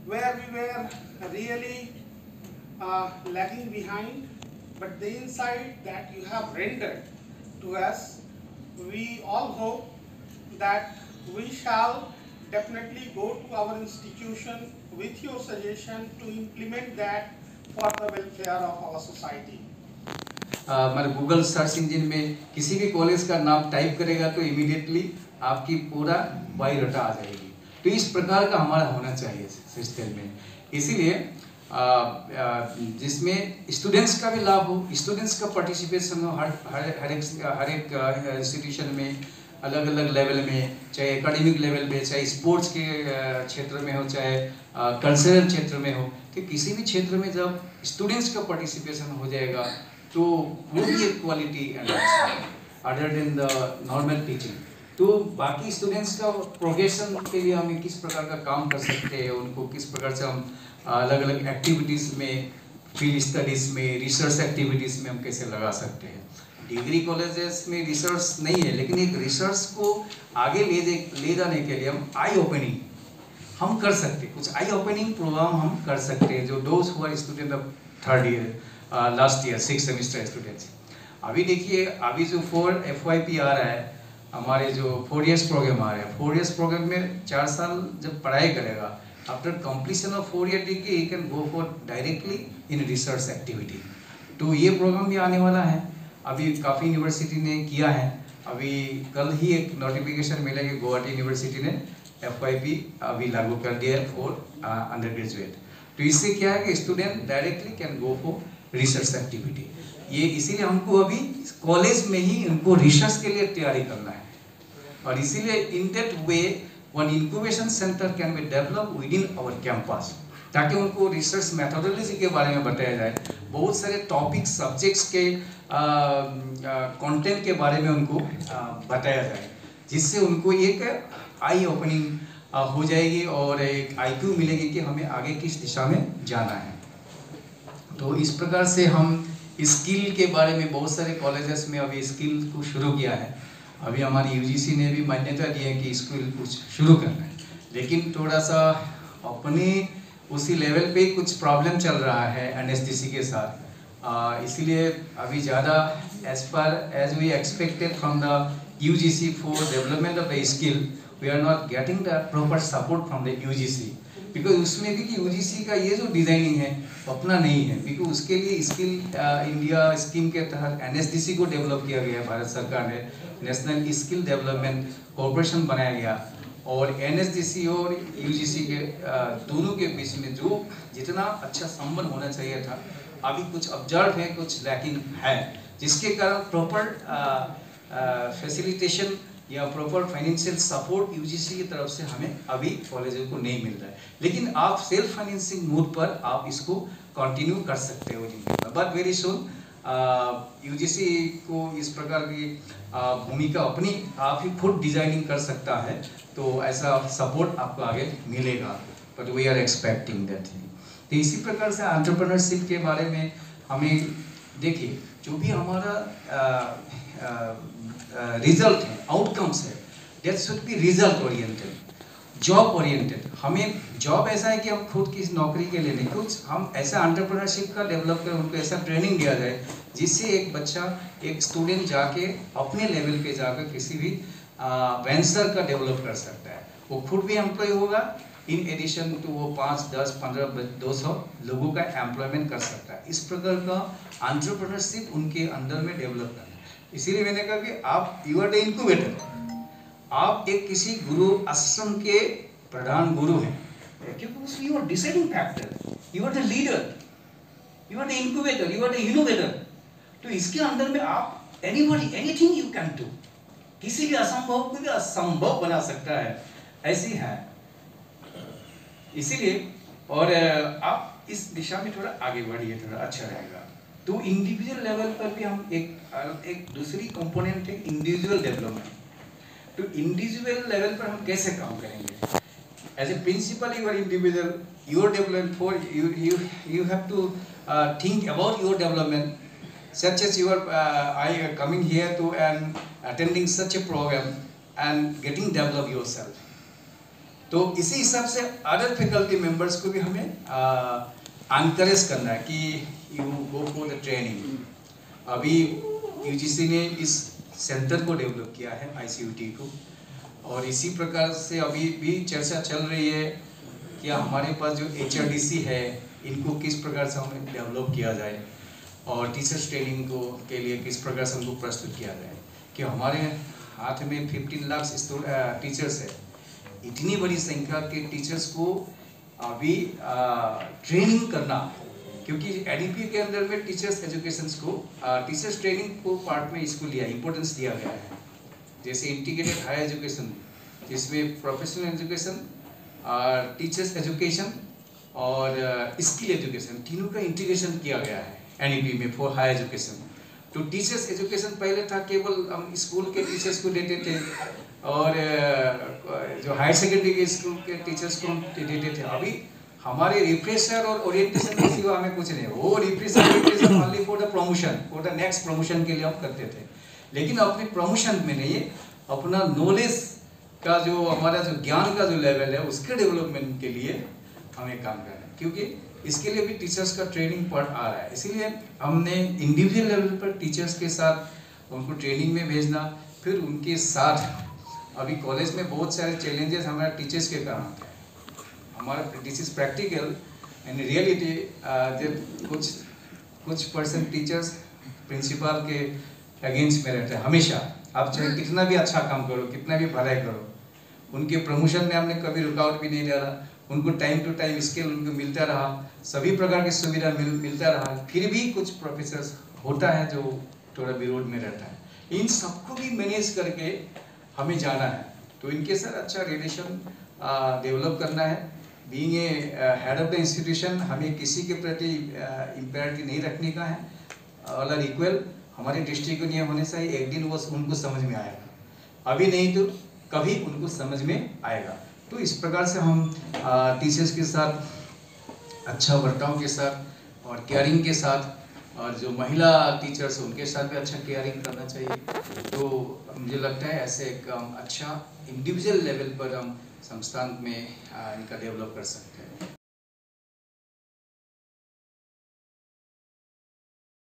where we were really lagging behind, but the insight that you have rendered to us, we all hope that we shall definitely go to our institution with your suggestion to implement that for the welfare of our society. हमारे Google search engine में किसी भी college का नाम type करेगा तो immediately आपकी पूरा बायोडाटा आ जाएगी। तो इस प्रकार का हमारा होना चाहिए सिस्टम में, इसीलिए जिसमें स्टूडेंट्स का भी लाभ हो, स्टूडेंट्स का पार्टिसिपेशन हो हर एक इंस्टीट्यूशन में, अलग अलग लेवल में, चाहे एकेडमिक लेवल पे, चाहे स्पोर्ट्स के क्षेत्र में हो, चाहे कल्चरल क्षेत्र में हो, कि किसी भी क्षेत्र में जब स्टूडेंट्स का पार्टिसिपेशन हो जाएगा तो वो भी एक quality other than the normal teaching. तो बाकी स्टूडेंट्स का प्रोग्रेशन के लिए हमें किस प्रकार का काम कर सकते हैं, उनको किस प्रकार से हम अलग अलग एक्टिविटीज़ में, फील्ड स्टडीज़ में, रिसर्च एक्टिविटीज़ में हम कैसे लगा सकते हैं। डिग्री कॉलेजेस में रिसर्च नहीं है, लेकिन एक रिसर्च को आगे ले जाने के लिए हम आई ओपनिंग हम कर सकते हैं, कुछ आई ओपनिंग प्रोग्राम हम कर सकते हैं जो दोस्त हुआ student of third year last year 6 semester students. अभी देखिए, अभी जो 4 FYP आ रहा है, हमारे जो 4 इयर्स प्रोग्राम आ रहा है, 4 इयर्स प्रोग्राम में 4 साल जब पढ़ाई करेगा, after completion of 4 year degree he can go for directly in research activity. तो ये प्रोग्राम भी आने वाला है, अभी काफ़ी यूनिवर्सिटी ने किया है। अभी कल ही एक नोटिफिकेशन मिला कि गुवाहाटी यूनिवर्सिटी ने FYP अभी लागू कर दिया है फॉर अंडर ग्रेजुएट। तो इससे क्या है कि student directly can go for research activity. ये इसीलिए हमको अभी कॉलेज में ही उनको रिसर्च के लिए तैयारी करना है, और इसीलिए in that way one incubation centre can be develop within our campus, ताकि उनको रिसर्च मेथोडोलॉजी के बारे में बताया जाए, बहुत सारे टॉपिक सब्जेक्ट्स के कंटेंट के बारे में उनको बताया जाए, जिससे उनको एक आई ओपनिंग हो जाएगी और एक IQ मिलेगी कि हमें आगे किस दिशा में जाना है। तो इस प्रकार से हम स्किल के बारे में बहुत सारे कॉलेजेस में अभी स्किल को शुरू किया है। अभी हमारी UGC ने भी मान्यता दी है कि स्किल कुछ शुरू करना है, लेकिन थोड़ा सा अपने उसी लेवल पे कुछ प्रॉब्लम चल रहा है NSDC के साथ, इसीलिए अभी ज़्यादा as we expected from the UGC for development of the skill, we are not getting the proper support from the UGC, because उसमें भी कि UGC का ये जो डिज़ाइनिंग है अपना नहीं है, बिकॉज उसके लिए स्किल इंडिया स्कीम के तहत NSDC को डेवलप किया गया है। भारत सरकार ने नेशनल स्किल डेवलपमेंट कॉरपोरेशन बनाया गया, और NSDC और UGC के दोनों के बीच में जो जितना अच्छा संबंध होना चाहिए था, अभी कुछ ऑब्जर्व है, कुछ लैकिंग है, जिसके कारण प्रॉपर फैसिलिटेशन या प्रॉपर फाइनेंशियल सपोर्ट UGC की तरफ से हमें अभी कॉलेजों को नहीं मिल रहा है। लेकिन आप सेल्फ फाइनेंसिंग मोड पर आप इसको कंटिन्यू कर सकते हो, बट वेरी सुन UGC को इस प्रकार की भूमिका अपनी आप ही खुद डिजाइनिंग कर सकता है, तो ऐसा सपोर्ट आपको आगे मिलेगा, but we are expecting that. तो इसी प्रकार से एंटरप्रेन्योरशिप के बारे में हमें देखिए, जो भी हमारा रिजल्ट है, आउटकम्स है, that should be result oriented, job oriented. हमें जॉब ऐसा है कि हम खुद की नौकरी के लिए नहीं, कुछ हम ऐसा एंटरप्रेन्योरशिप का डेवलप करें, उनको ऐसा ट्रेनिंग दिया जाए जिससे एक बच्चा, एक स्टूडेंट जाके अपने लेवल पे जाकर किसी भी वेंचर का डेवलप कर सकता है। वो खुद भी एम्प्लॉय होगा, इन एडिशन टू वो 5, 10, 15, 200 लोगों का एम्प्लॉयमेंट कर सकता है। इस प्रकार का एंटरप्रेन्योरशिप उनके अंदर में डेवलप करना है। इसीलिए मैंने कहा कि आप यू आर द इनक्यूबेटर, आप एक किसी गुरु आश्रम के प्रधान गुरु हैं, क्योंकि you are deciding factor, you are the leader, you are the incubator, you are the innovator. तो इसके अंदर में आप anybody anything you can do, किसी भी असंभव को भी असंभव बना सकता है, ऐसी है। इसीलिए और आप इस दिशा में थोड़ा आगे बढ़िए, थोड़ा अच्छा रहेगा। तो इंडिविजुअल लेवल पर भी हम एक दूसरी कंपोनेंट है इंडिविजुअल डेवलपमेंट। तो इंडिविजुअल लेवल पर हम कैसे काम करेंगे? As a principal you are individual, your development for you have to think about your development, such as you are I coming here to and attending such a program and getting develop yourself. तो इसी हिसाब से other faculty members को भी हमें encourage करना है कि you go for the training. अभी यूजीसी ने इस सेंटर को डेवलप किया है ICUT को, और इसी प्रकार से अभी भी चर्चा चल रही है कि हमारे पास जो HRDC है इनको किस प्रकार से हमें डेवलप किया जाए और टीचर्स ट्रेनिंग को के लिए किस प्रकार से उनको प्रस्तुत किया जाए। कि हमारे हाथ में 15 लाख टीचर्स है, इतनी बड़ी संख्या के टीचर्स को अभी ट्रेनिंग करना, क्योंकि NEP के अंदर में टीचर्स एजुकेशन को टीचर्स ट्रेनिंग को पार्ट में इसको लिया इम्पोर्टेंस दिया गया है। जैसे इंटीग्रेटेड हायर एजुकेशन जिसमें प्रोफेशनल एजुकेशन, टीचर्स एजुकेशन और स्किल एजुकेशन तीनों का इंटीग्रेशन किया गया है NEP में फॉर हायर एजुकेशन। तो टीचर्स एजुकेशन पहले था केवल हम स्कूल के टीचर्स को देते थे और जो हायर सेकेंडरी के स्कूल के टीचर्स को देते थे। अभी हमारे रिफ्रेशर और ओरिएंटेशन के सिवा हमें कुछ नहीं, वो refresher only for the promotion, for the next promotion के लिए हम करते थे। लेकिन अपने प्रमोशन में नहीं, अपना नॉलेज का जो हमारा जो ज्ञान का जो लेवल है उसके डेवलपमेंट के लिए हमें काम करना है, क्योंकि इसके लिए भी टीचर्स का ट्रेनिंग पार्ट आ रहा है। इसीलिए हमने इंडिविजुअल लेवल पर टीचर्स के साथ उनको ट्रेनिंग में भेजना, फिर उनके साथ अभी कॉलेज में बहुत सारे चैलेंजेस हमारे टीचर्स के कारण आते हैं। हमारा this is practical and reality, कुछ परसेंट टीचर्स प्रिंसिपल के अगेंस्ट में रहते हैं हमेशा। आप चाहे कितना भी अच्छा काम करो, कितना भी भलाई करो, उनके प्रमोशन में हमने कभी रुकावट भी नहीं डाला। उनको टाइम टू टाइम स्किल उनको मिलता रहा, सभी प्रकार की सुविधा मिलता रहा। फिर भी कुछ प्रोफेसर्स होता है जो थोड़ा विरोध में रहता है। इन सबको भी मैनेज करके हमें जाना है, तो इनके साथ अच्छा रिलेशन डेवलप करना है। Being a head of the institution, हमें किसी के प्रति इम्पेरिटी नहीं रखने का है। ऑल आर इक्वल, हमारे डिस्ट्रिक्ट को नियम होने से एक दिन वो उनको समझ में आएगा, अभी नहीं तो कभी उनको समझ में आएगा। तो इस प्रकार से हम टीचर्स के साथ अच्छा बर्ताव के साथ और केयरिंग के साथ, और जो महिला टीचर्स उनके साथ भी अच्छा केयरिंग करना चाहिए। तो मुझे लगता है ऐसे एक अच्छा इंडिविजुअल लेवल पर हम संस्थान में इनका डेवलप कर सकते हैं।